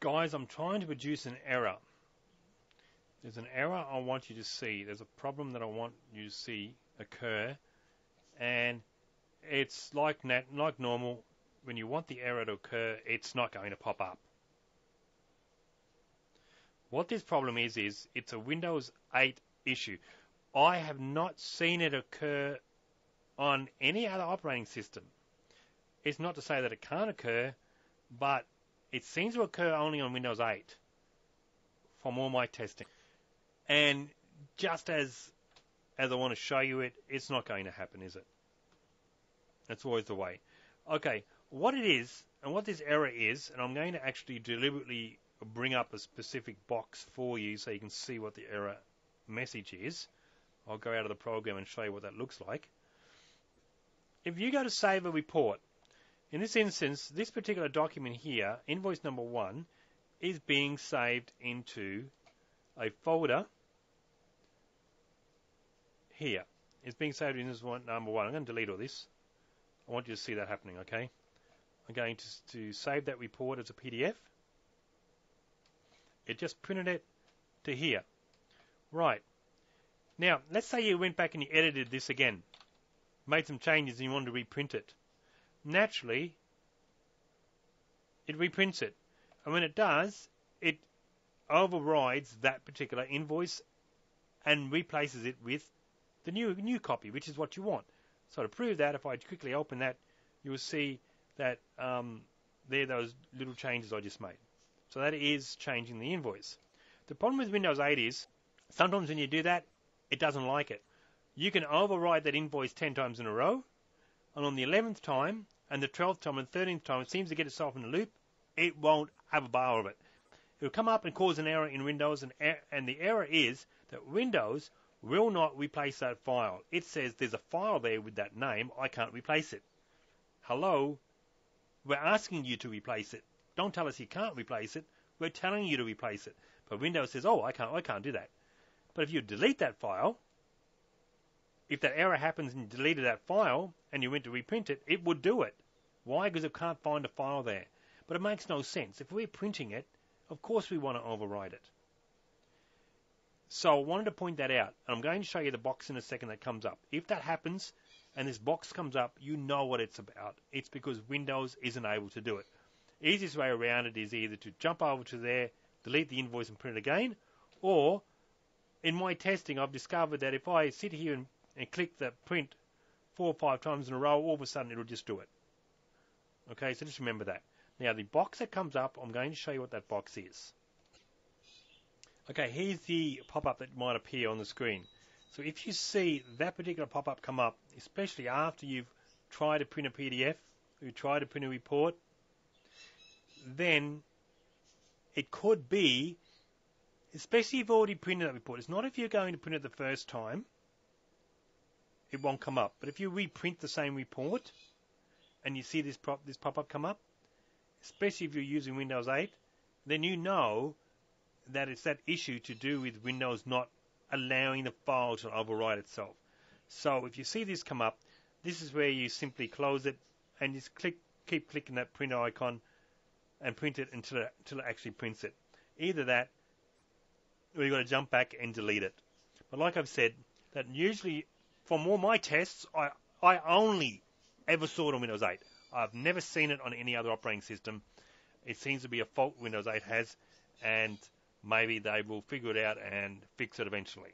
Guys, I'm trying to produce an error. There's an error I want you to see. There's a problem that I want you to see occur. And it's like normal. When you want the error to occur, it's not going to pop up. What this problem is it's a Windows 8 issue. I have not seen it occur on any other operating system. It's not to say that it can't occur, but it seems to occur only on Windows 8 from all my testing. And just as I want to show you it, it's not going to happen, is it? That's always the way. Okay, what it is and what this error is, and I'm going to actually deliberately bring up a specific box for you so you can see what the error message is. I'll go out of the program and show you what that looks like. If you go to save a report, in this instance, this particular document here, invoice number 1, is being saved into a folder here. It's being saved in this number 1. I'm going to delete all this. I want you to see that happening, okay? I'm going to save that report as a PDF. It just printed it to here. Right. Now, let's say you went back and you edited this again, made some changes and you wanted to reprint it. Naturally, it reprints it. And when it does, it overrides that particular invoice and replaces it with the new copy, which is what you want. So to prove that, if I quickly open that, you will see that there are those little changes I just made. So that is changing the invoice. The problem with Windows 8 is sometimes when you do that, it doesn't like it. You can override that invoice 10 times in a row, and on the 11th time, and the 12th time, and 13th time, it seems to get itself in a loop. It won't have a bar of it. It will come up and cause an error in Windows, and the error is that Windows will not replace that file. It says there's a file there with that name. I can't replace it. Hello? We're asking you to replace it. Don't tell us you can't replace it. We're telling you to replace it. But Windows says, oh, I can't do that. But if you delete that file, if that error happens and you deleted that file and you went to reprint it, it would do it. Why? Because it can't find a file there. But it makes no sense. If we're printing it, of course we want to override it. So I wanted to point that out. I'm going to show you the box in a second that comes up. If that happens and this box comes up, you know what it's about. It's because Windows isn't able to do it. Easiest way around it is either to jump over to there, delete the invoice and print it again, or in my testing I've discovered that if I sit here and click the print 4 or 5 times in a row, all of a sudden it'll just do it. Okay, so just remember that. Now the box that comes up, I'm going to show you what that box is. Okay, here's the pop-up that might appear on the screen. So if you see that particular pop-up come up, especially after you've tried to print a PDF, you try to print a report, then it could be, especially if you've already printed that report. It's not if you're going to print it the first time, it won't come up. But if you reprint the same report and you see this pop-up come up, especially if you're using Windows 8, then you know that it's that issue to do with Windows not allowing the file to overwrite itself. So if you see this come up, this is where you simply close it and just keep clicking that print icon and print it until it actually prints it. Either that, or you've got to jump back and delete it. But like I've said, that usually from all my tests, I only ever saw it on Windows 8. I've never seen it on any other operating system. It seems to be a fault Windows 8 has, and maybe they will figure it out and fix it eventually.